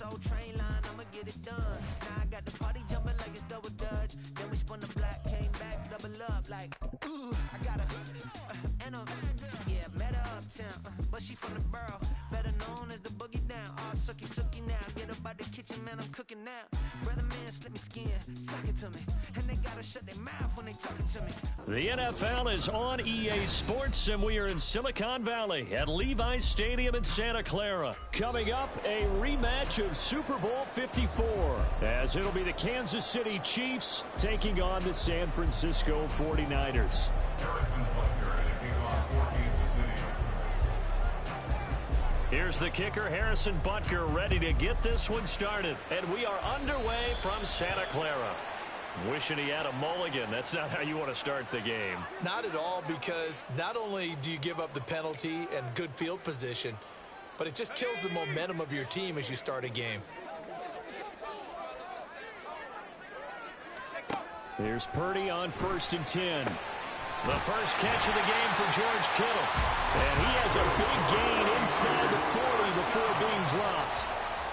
Soul Train line, I'ma get it done. Now I got the party jumping like it's double dutch. Then we spun the block, came back, double up like, ooh, I got a, and a, yeah, met her uptown, but she from the borough, better known as the boogie down. All sucky now, get up out the kitchen, man, I'm cooking now. Brother man, slip me skin, suck it to me, and they gotta shut their mouth when they talking to me. The NFL is on EA Sports, and we are in Silicon Valley at Levi's Stadium in Santa Clara. Coming up, a rematch of Super Bowl 54, as it'll be the Kansas City Chiefs taking on the San Francisco 49ers. Here's the kicker, Harrison Butker, ready to get this one started. And we are underway from Santa Clara. Wishing he had a mulligan. That's not how you want to start the game. Not at all, because not only do you give up the penalty and good field position, but it just kills the momentum of your team as you start a game. Here's Purdy on 1st and 10. The first catch of the game for George Kittle. And he has a big gain inside the 40 before being dropped.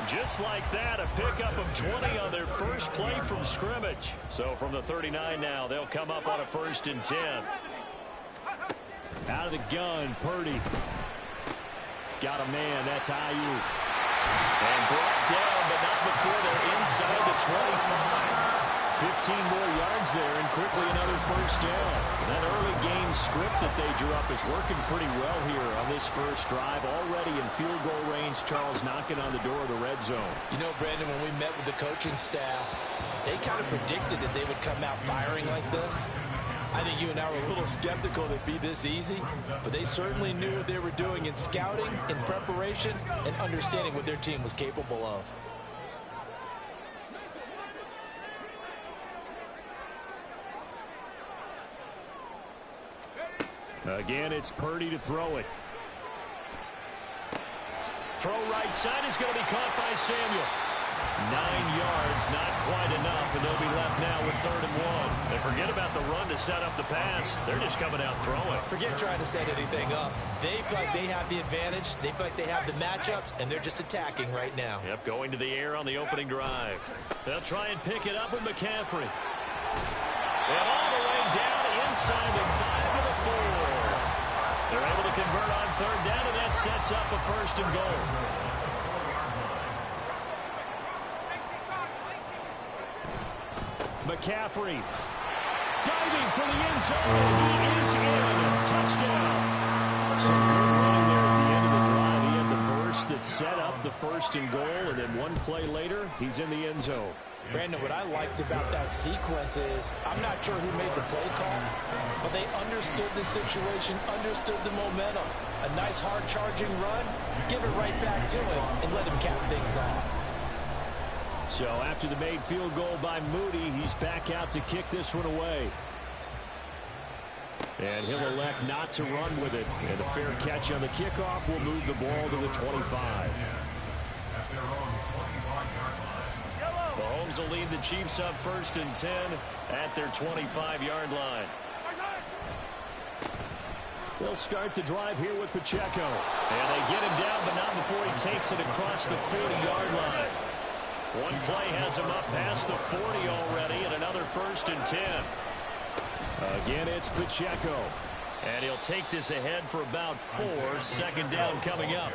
Just like that, a pickup of 20 on their first play from scrimmage. So from the 39 now, they'll come up on a 1st and 10. Out of the gun, Purdy. Got a man, that's Ayuk. And brought down, but not before they're inside the 25. 15 more yards there, and quickly another 1st down. That early game script that they drew up is working pretty well here on this first drive. Already in field goal range, Charles knocking on the door of the red zone. You know, Brandon, when we met with the coaching staff, they kind of predicted that they would come out firing like this. I think you and I were a little skeptical that it'd be this easy, but they certainly knew what they were doing in scouting, in preparation, and understanding what their team was capable of. Again, it's Purdy to throw it. Throw right side is going to be caught by Samuel. 9 yards, not quite enough, and they'll be left now with 3rd and 1. They forget about the run to set up the pass. They're just coming out throwing. Forget trying to set anything up. They feel like they have the advantage. They feel like they have the matchups, and they're just attacking right now. Yep, going to the air on the opening drive. They'll try and pick it up with McCaffrey. And all the way down inside the 5 to the 4. They're able to convert on 3rd down, and that sets up a 1st and goal. McCaffrey diving for the end zone. He is in. Touchdown. Some good running there at the end of the drive. He had the burst that set up the 1st and goal, and then one play later, he's in the end zone. Brandon, what I liked about that sequence is, I'm not sure who made the play call, but they understood the situation, understood the momentum. A nice hard charging run, give it right back to him, and let him cap things off. So after the made field goal by Moody, he's back out to kick this one away. And he'll elect not to run with it. And a fair catch on the kickoff will move the ball to the 25. Mahomes will lead the Chiefs up 1st and 10 at their 25-yard line. They'll start the drive here with Pacheco. And they get him down, but not before he takes it across the 40-yard line. One play has him up past the 40 already, and another 1st and 10. Again, it's Pacheco. And he'll take this ahead for about 4. 2nd down coming up.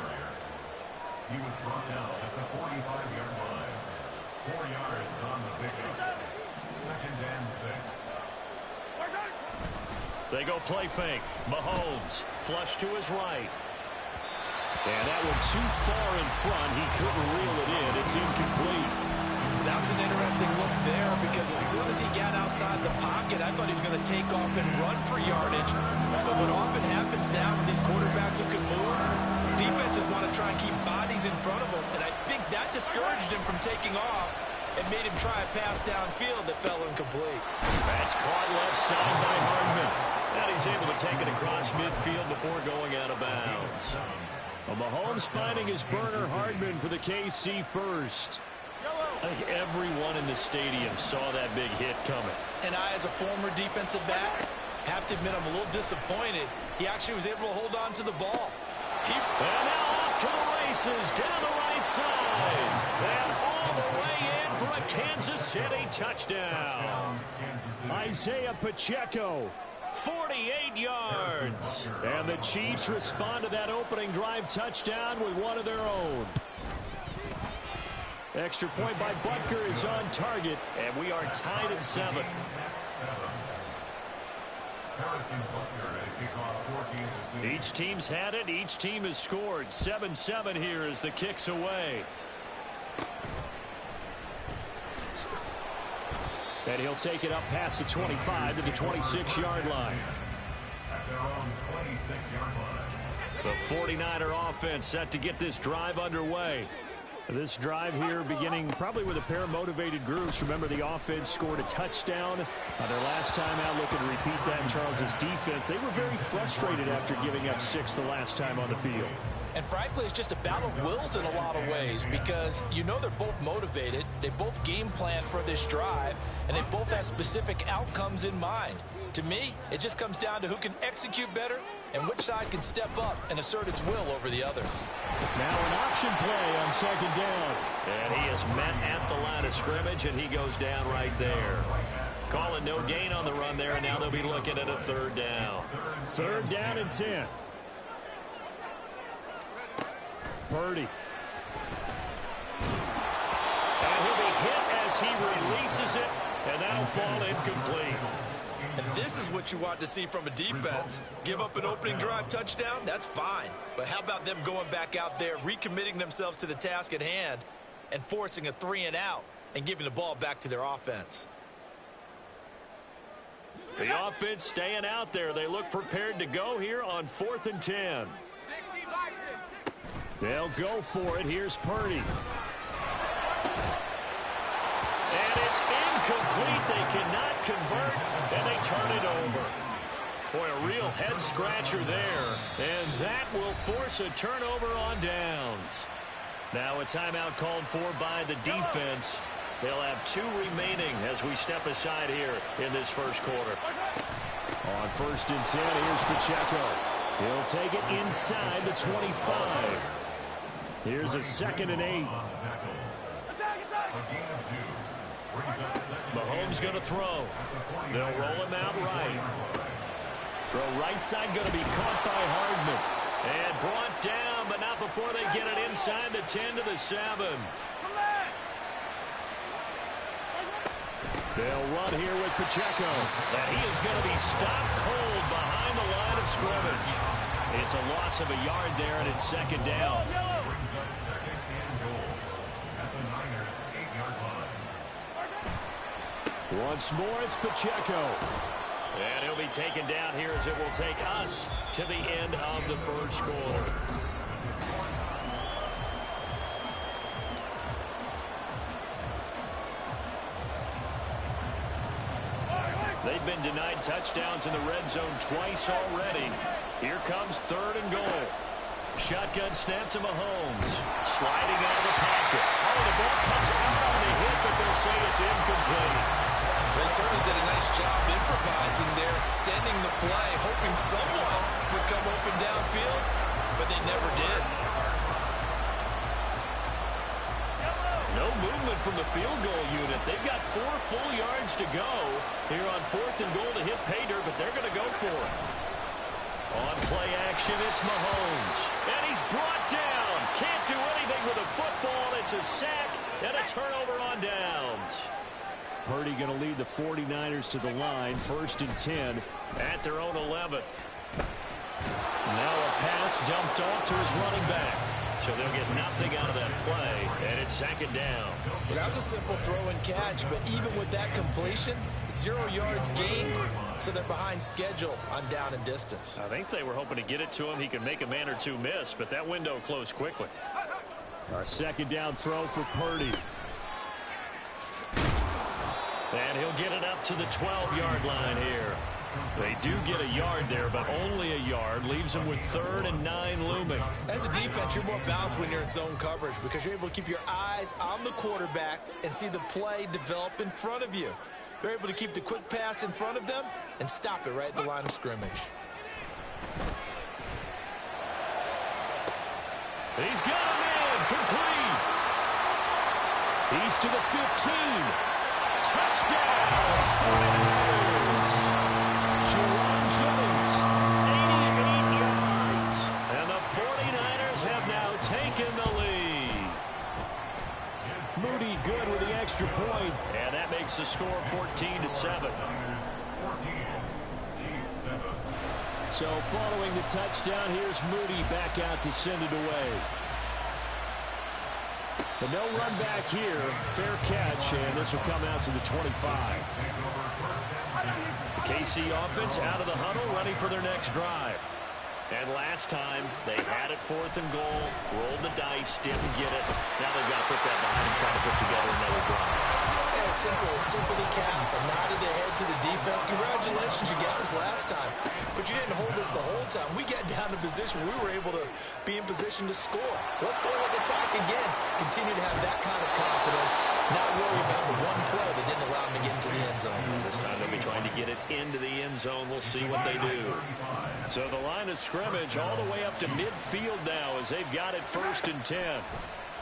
He was brought down at the 45-yard line. 4 yards on the pickup. 2nd and 6. They go play fake. Mahomes flush to his right. And that one too far in front. He couldn't reel it in. It's incomplete. That was an interesting look there, because as soon as he got outside the pocket, I thought he was going to take off and run for yardage. But what often happens now with these quarterbacks who can move, defenses want to try and keep bodies in front of them. And I think that discouraged him from taking off and made him try a pass downfield that fell incomplete. That's caught left side by Hardman. And he's able to take it across midfield before going out of bounds. Well, Mahomes finding his burner, Hardman, for the KC first. I think everyone in the stadium saw that big hit coming. And I, as a former defensive back, have to admit I'm a little disappointed. He actually was able to hold on to the ball. And now off to the races, down the right side. And a Kansas City touchdown. Isaiah Pacheco, 48 yards. And the Chiefs respond to that opening drive touchdown with one of their own. Extra point by Butker is on target, and we are tied at 7. Each team's had it. Each team has scored. 7-7 here as the kick's away. And he'll take it up past the 25 to the 26-yard line. At their own 26-yard line. The 49er offense set to get this drive underway. This drive here beginning probably with a pair of motivated groups. Remember, the offense scored a touchdown their last time out. Looking to repeat that in Charles's defense. They were very frustrated after giving up 6 the last time on the field. And frankly, it's just a battle of wills in a lot of ways because you know they're both motivated. They both game plan for this drive, and they both have specific outcomes in mind. To me, it just comes down to who can execute better and which side can step up and assert its will over the other. Now an option play on 2nd down. And he is met at the line of scrimmage, and he goes down right there. Calling no gain on the run there, and now they'll be looking at a 3rd down. 3rd down and 10. Purdy. And he'll be hit as he releases it, and that'll fall incomplete. And this is what you want to see from a defense. Give up an opening drive touchdown, that's fine. But how about them going back out there, recommitting themselves to the task at hand, and forcing a 3-and-out and giving the ball back to their offense? The offense staying out there. They look prepared to go here on 4th and 10. They'll go for it. Here's Purdy. And it's incomplete. They cannot convert, and they turn it over. Boy, a real head-scratcher there. And that will force a turnover on downs. Now a timeout called for by the defense. They'll have 2 remaining as we step aside here in this first quarter. On 1st and 10, here's Pacheco. He'll take it inside the 25. Here's a 2nd and 8. Mahomes going to throw. They'll roll him out right. Throw right side going to be caught by Hardman. And brought down, but not before they get it inside the 10 to the 7. They'll run here with Pacheco. And he is going to be stopped cold behind the line of scrimmage. It's a loss of a yard there, and it's 2nd down. Once more, it's Pacheco. And he'll be taken down here as it will take us to the end of the first quarter. They've been denied touchdowns in the red zone twice already. Here comes 3rd and goal. Shotgun snap to Mahomes. Sliding out of the pocket. Oh, the ball comes out on the hit, but they'll say it's incomplete. They certainly did a nice job improvising there, extending the play, hoping someone would come open downfield, but they never did. No movement from the field goal unit. They've got 4 full yards to go here on 4th and goal to hit pay dirt, but they're going to go for it. On play action, it's Mahomes. And he's brought down. Can't do anything with a football. It's a sack and a turnover on downs. Purdy going to lead the 49ers to the line. 1st and 10 at their own 11. Now a pass dumped off to his running back. So they'll get nothing out of that play, and it's 2nd down. Well, that was a simple throw and catch, but even with that completion, 0 yards gained, so they're behind schedule on down and distance. I think they were hoping to get it to him. He could make a man or 2 miss, but that window closed quickly. A 2nd down throw for Purdy. And he'll get it up to the 12-yard line here. They do get a yard there, but only a yard. Leaves them with 3rd and 9 looming. As a defense, you're more balanced when you're in zone coverage because you're able to keep your eyes on the quarterback and see the play develop in front of you. They're able to keep the quick pass in front of them and stop it right at the line of scrimmage. He's got him in. Complete. He's to the 15. Touchdown! 49ers! Jerome Jennings, 88 yards. And the 49ers have now taken the lead. Moody good with the extra point. And that makes the score 14-7. So following the touchdown, here's Moody back out to send it away. But no run back here. Fair catch, and this will come out to the 25. KC offense out of the huddle, ready for their next drive. And last time, they had it 4th and goal, rolled the dice, didn't get it. Now they've got to put that behind and try to put together another drive. Yeah, simple tip of the cap, a nod of the head to the defense. Congratulations, you got us last time, but you didn't hold us the whole time. We got down to position we were able to be in position to score. Let's go ahead and attack again. Continue to have that kind of confidence. Not worry about the one play that didn't allow them to get into the end zone. This time they'll be trying to get it into the end zone. We'll see what they do. So the line of scrimmage all the way up to midfield now as they've got it 1st and 10.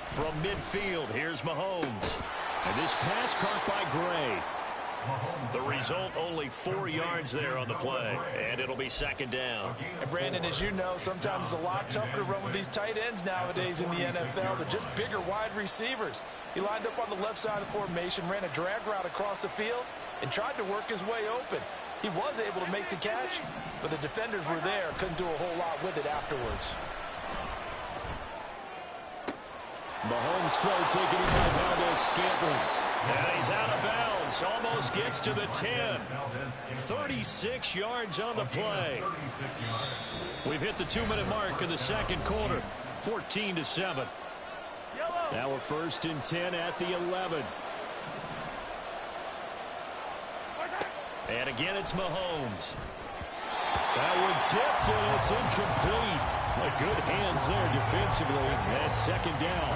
From midfield, here's Mahomes. And this pass caught by Gray. The result, only 4 yards there on the play. And it'll be 2nd down. And Brandon, as you know, sometimes it's a lot tougher to run with these tight ends nowadays in the NFL. They're just bigger wide receivers. He lined up on the left side of the formation, ran a drag route across the field, and tried to work his way open. He was able to make the catch, but the defenders were there, couldn't do a whole lot with it afterwards. Mahomes' throw taken in by Valdez-Scantling. And he's out of bounds. Almost gets to the 10. 36 yards on the play. We've hit the 2-minute mark of the 2nd quarter. 14-7. Now we're 1st and 10 at the 11. And again, it's Mahomes. That one tipped, and it's incomplete. Good hands there defensively. That's 2nd down.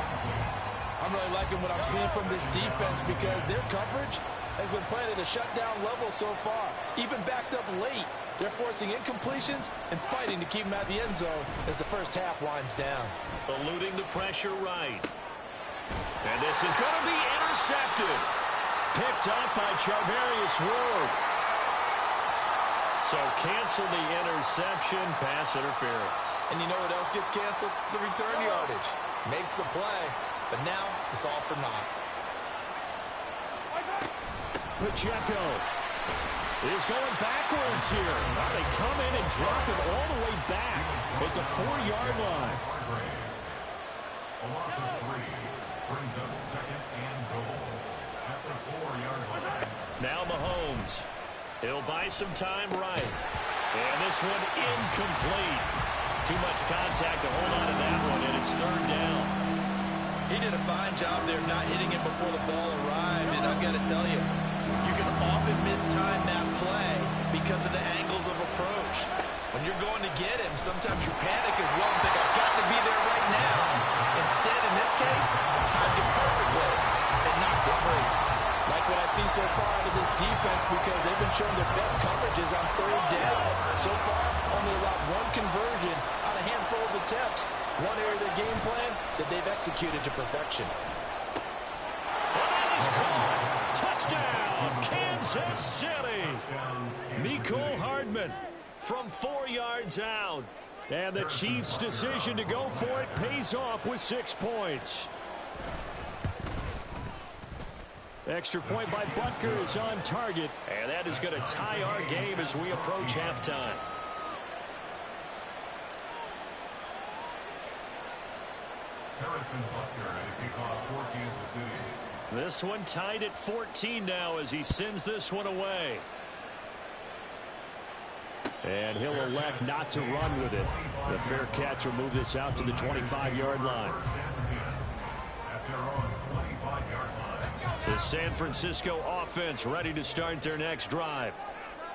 I'm really liking what I'm seeing from this defense because their coverage has been playing at a shutdown level so far. Even backed up late, they're forcing incompletions and fighting to keep them out of the end zone as the first half winds down. Eluding the pressure right. And this is going to be intercepted. Picked up by Charvarius Ward. So cancel the interception, pass interference. And you know what else gets canceled? The return yardage. Makes the play, but now it's all for naught. Pacheco is going backwards here. Now they come in and drop it all the way back at the 4-yard line. A loss of 3 brings up 2nd and goal at the 4-yard line. Now Mahomes. He'll buy some time right. And this one incomplete. Too much contact to hold on to that one, and it's 3rd down. He did a fine job there not hitting him before the ball arrived, and I've got to tell you, you can often mistime that play because of the angles of approach. When you're going to get him, sometimes you panic as well and think, I've got to be there right now. Instead, in this case, timed it perfectly and knocked it free. Like what I've seen so far out of this defense because they've been showing their best coverages on 3rd down. So far, only allowed 1 conversion on a handful of attempts. One area of their game plan that they've executed to perfection. And that is caught. Touchdown, Kansas City. Mecole Hardman from 4 yards out. And the Chiefs' decision to go for it pays off with 6 points. Extra point by Butker is on target. And that is going to tie our game as we approach halftime. Harrison Butker at a kickoff for Kansas City. This one tied at 14 now as he sends this one away. And he'll elect not to run with it. The fair catch will move this out to the 25-yard line. At their own 25-yard line. The San Francisco offense ready to start their next drive.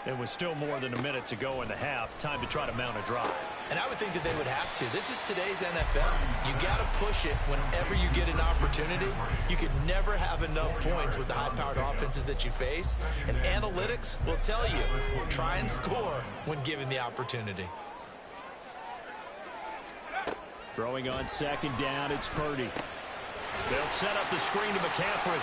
It was still more than a minute to go in the half. Time to try to mount a drive. And I would think that they would have to. This is today's NFL. You got to push it whenever you get an opportunity. You could never have enough points with the high-powered offenses that you face. And analytics will tell you, try and score when given the opportunity. Throwing on 2nd down, it's Purdy. They'll set up the screen to McCaffrey.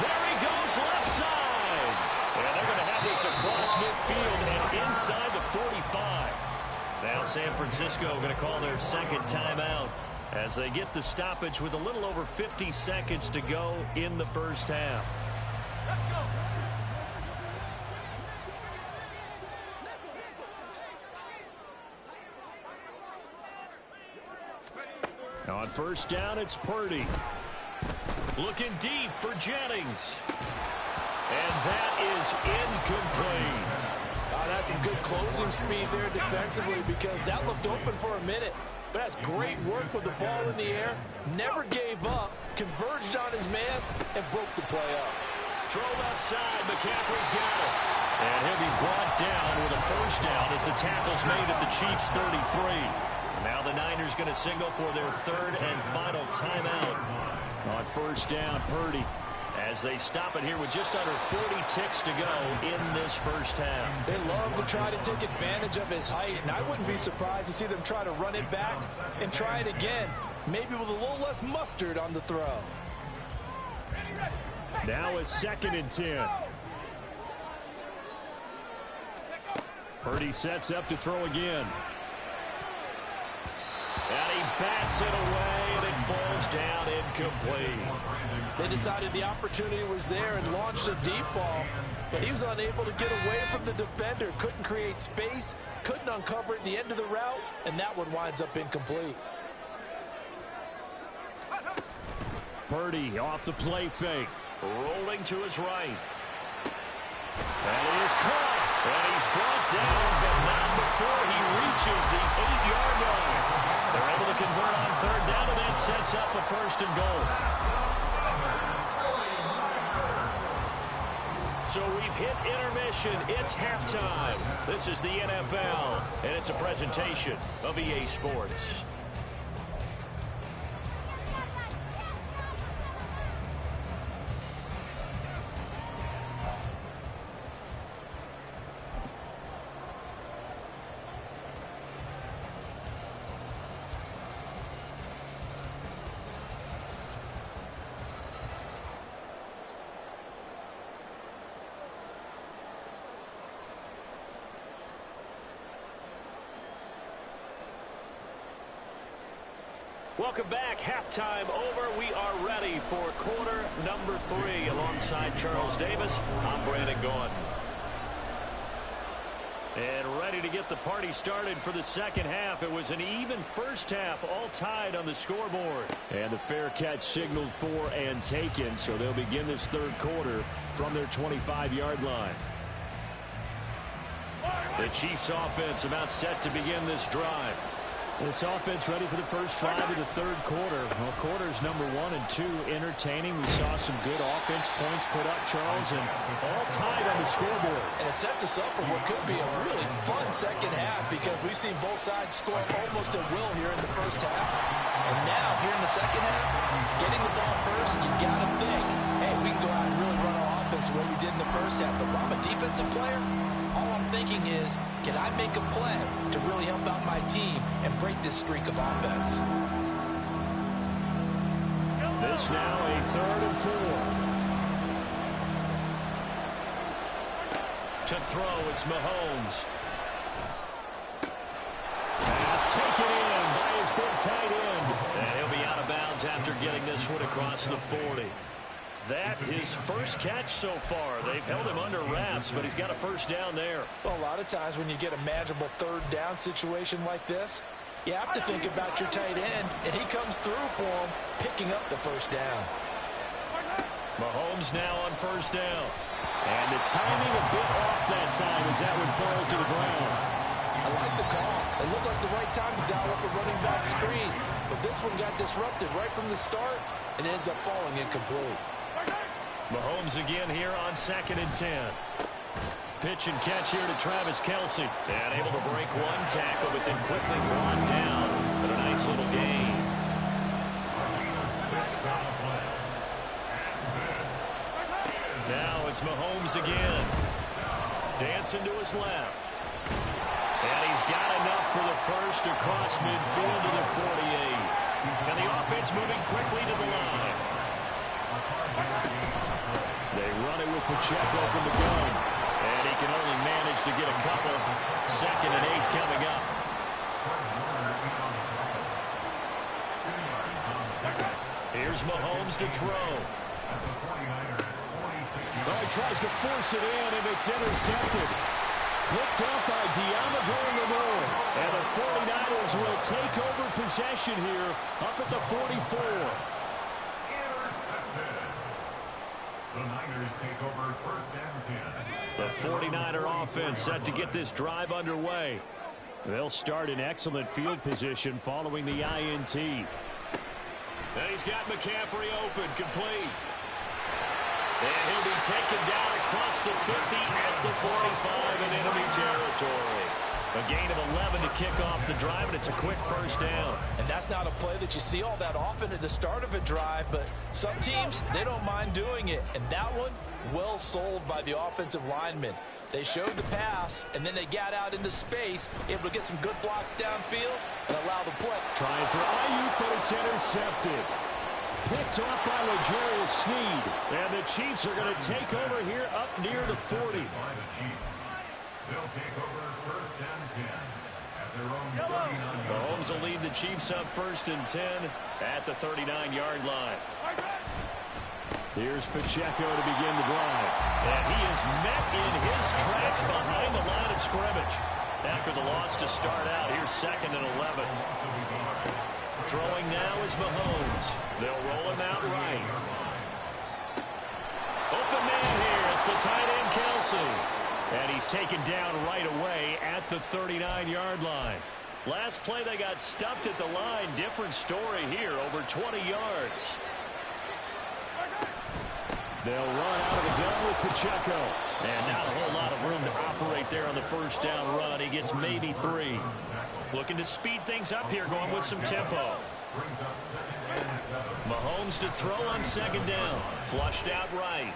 There he goes, left side. And they're going to have this across midfield and inside the 45. Now San Francisco going to call their second timeout as they get the stoppage with a little over 50 seconds to go in the first half. On first down, it's Purdy. Looking deep for Jennings. And that is incomplete. That's some good closing speed there defensively because that looked open for a minute. But that's great work with the ball in the air. Never gave up, converged on his man, and broke the play up. Throw left side, McCaffrey's got it. And he'll be brought down with a first down as the tackle's made at the Chiefs' 33. Now the Niners going to signal for their third and final timeout. On first down, Purdy, as they stop it here with just under 40 ticks to go in this first half. They love to try to take advantage of his height, and I wouldn't be surprised to see them try to run it back and try it again, maybe with a little less mustard on the throw. Now a 2nd and 10. Purdy sets up to throw again. And he bats it away, and it falls down incomplete. They decided the opportunity was there and launched a deep ball, but he was unable to get away from the defender. Couldn't create space, couldn't uncover at the end of the route, and that one winds up incomplete. Purdy off the play fake, rolling to his right. And he is caught, and he's brought down, but not before he reaches the 8-yard line. They're able to convert on third down, and that sets up a first and goal. So we've hit intermission. It's halftime. This is the NFL, and it's a presentation of EA Sports. Welcome back. Halftime over. We are ready for quarter number 3. Alongside Charles Davis, I'm Brandon Gordon. And ready to get the party started for the second half. It was an even first half, all tied on the scoreboard. And the fair catch signaled for and taken, so they'll begin this third quarter from their 25-yard line. The Chiefs offense about set to begin this drive. This offense ready for the first drive of the third quarter. Well, quarters number 1 and 2 entertaining. We saw some good offense points put up, Charles, and all tied on the scoreboard. And it sets us up for what could be a really fun second half because we've seen both sides score almost at will here in the first half. And now, here in the second half, getting the ball first, you got to think, hey, we can go out and really run our offense the way we did in the first half. But if I'm a defensive player, all I'm thinking is, can I make a play to really help out my team and break this streak of offense? This now a 3rd and 4. To throw, it's Mahomes. Pass taken in by his big tight end. And he'll be out of bounds after getting this one across the 40. That his first catch so far. They've held him under wraps, but he's got a first down there. Well, a lot of times when you get a manageable third down situation like this, you have to think about your tight end, and he comes through for him, picking up the first down. Mahomes now on first down. And the timing a bit off that time as that one falls to the ground. I like the call. It looked like the right time to dial up a running back screen, but this one got disrupted right from the start and ends up falling incomplete. Mahomes again here on 2nd and 10. Pitch and catch here to Travis Kelce. And able to break one tackle, but then quickly brought down. But a nice little gain. Now it's Mahomes again. Dancing to his left. And he's got enough for the first across midfield to the 48. And the offense moving quickly to the line. They run it with Pacheco from the gun. And he can only manage to get a couple. 2nd and 8 coming up. Here's Mahomes to throw. Oh, he tries to force it in, and it's intercepted. Picked up by Diamador Lenore. And the 49ers will take over possession here up at the 44. The Niners take over 1st and 10. The 49er offense set to get this drive underway. They'll start in excellent field position following the INT. And he's got McCaffrey open, complete. And he'll be taken down across the 50 at the 45 in enemy territory. A gain of 11 to kick off the drive, and it's a quick 1st down. And that's not a play that you see all that often at the start of a drive, but some teams, they don't mind doing it. And that one, well sold by the offensive linemen. They showed the pass, and then they got out into space, able to get some good blocks downfield and allow the play. Trying for Ayuk, but it's intercepted. Picked off by L'Jarius Sneed. And the Chiefs are going to take over here up near the 40. By the Chiefs. They'll take over 1st and 10 at their own 39. Mahomes will lead the Chiefs up 1st and 10 at the 39-yard line. Here's Pacheco to begin the drive. And he is met in his tracks behind the line of scrimmage. After the loss to start out, here's 2nd and 11. Throwing now is Mahomes. They'll roll him out right. Open man here. It's the tight end, Kelsey. And he's taken down right away at the 39-yard line. Last play, they got stuffed at the line. Different story here, over 20 yards. They'll run out of the gun with Pacheco. And not a whole lot of room to operate there on the 1st down run. He gets maybe 3. Looking to speed things up here, going with some tempo. Mahomes to throw on 2nd down. Flushed out right.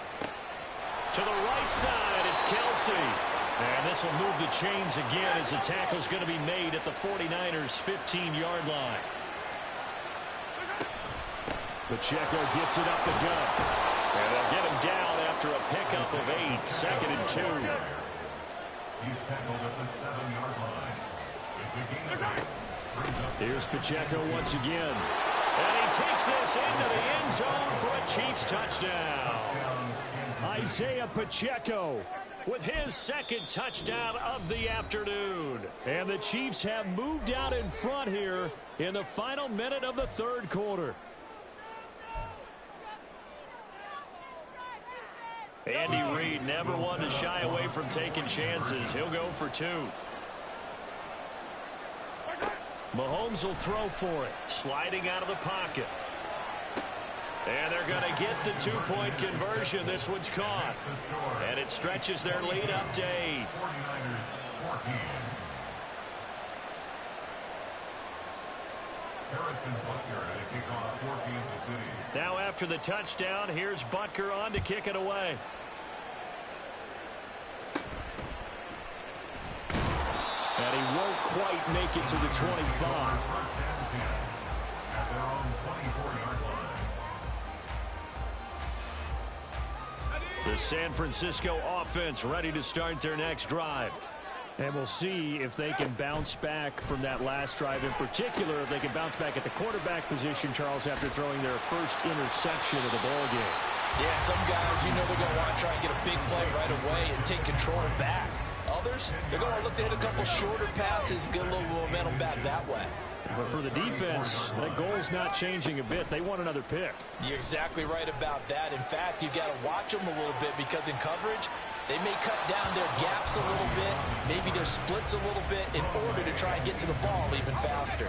To the right side, it's Kelsey. And this will move the chains again as the tackle's going to be made at the 49ers' 15-yard line. Pacheco gets it up the gut. And they'll get him down after a pickup of 8. 2nd and 2. He's tackled at the 7-yard line. It's a gain of 8. Here's Pacheco once again. And he takes this into the end zone for a Chiefs touchdown. Isaiah Pacheco with his 2nd touchdown of the afternoon. And the Chiefs have moved out in front here in the final minute of the 3rd quarter. Andy Reid never one to shy away from taking chances. He'll go for 2. Mahomes will throw for it. Sliding out of the pocket. And they're going to get the 2-point conversion. This one's caught. And it stretches their lead up to 8. 49ers 14. Harrison Butker to kick off for Kansas City. Now after the touchdown, here's Butker on to kick it away. And he won't quite make it to the 25. At their own 24-yard line. The San Francisco offense ready to start their next drive. And we'll see if they can bounce back from that last drive. In particular, if they can bounce back at the quarterback position, Charles, after throwing their first interception of the ball game. Yeah, some guys, you know they're going to want to try and get a big play right away and take control back. Others, they're going to look to hit a couple shorter passes, get a little momentum back that way. But for the defense, that goal's not changing a bit. They want another pick. You're exactly right about that. In fact, you've got to watch them a little bit because in coverage, they may cut down their gaps a little bit, maybe their splits a little bit in order to try and get to the ball even faster.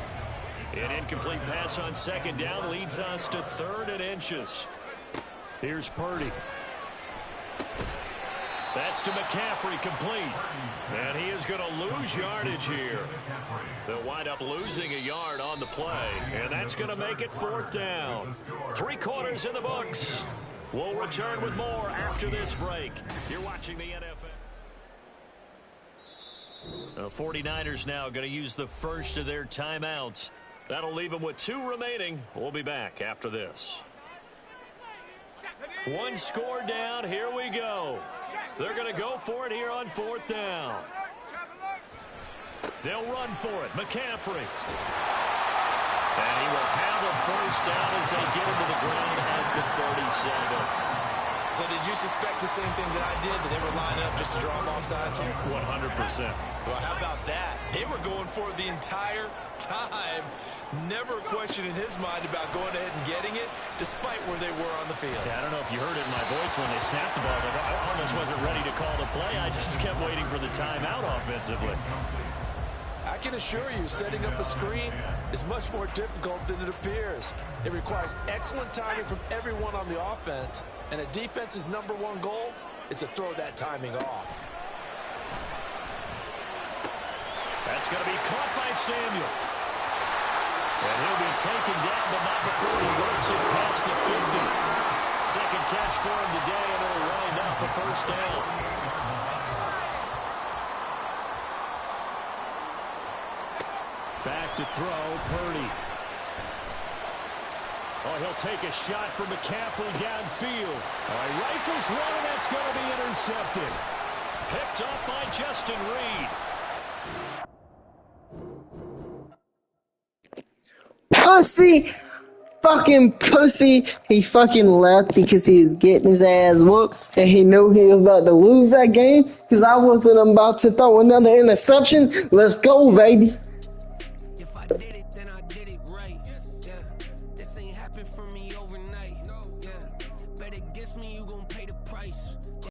An incomplete pass on 2nd down leads us to 3rd and inches. Here's Purdy. That's to McCaffrey, complete. And he is going to lose yardage here. They'll wind up losing a yard on the play, and that's going to make it 4th down. 3 quarters in the books. We'll return with more after this break. You're watching the NFL. The 49ers now going to use the first of their timeouts That'll leave him with 2 remaining. We'll be back after this. 1 score down. Here we go. They're going to go for it here on 4th down. They'll run for it. McCaffrey. And he will have a 1st down as they get him to the ground at the 37. So did you suspect the same thing that I did, that they were lining up just to draw them off sides here? 100%. Well, how about that? They were going for it the entire time. Never a question in his mind about going ahead and getting it, despite where they were on the field. Yeah, I don't know if you heard it in my voice when they snapped the ball. I was like, I almost wasn't ready to call the play. I just kept waiting for the timeout offensively. I can assure you, setting up a screen is much more difficult than it appears. It requires excellent timing from everyone on the offense, and a defense's #1 goal is to throw that timing off. That's going to be caught by Samuel. And he'll be taken down, but not before he works it past the 50. Second catch for him today, and it'll wind up a 1st down. Back to throw, Purdy. Oh, he'll take a shot from McCaffrey downfield. All right, rifles one, and that's going to be intercepted. Picked up by Justin Reed. Pussy! Fucking pussy! He fucking left because he was getting his ass whooped and he knew he was about to lose that game because I wasn't about to throw another interception. Let's go, baby.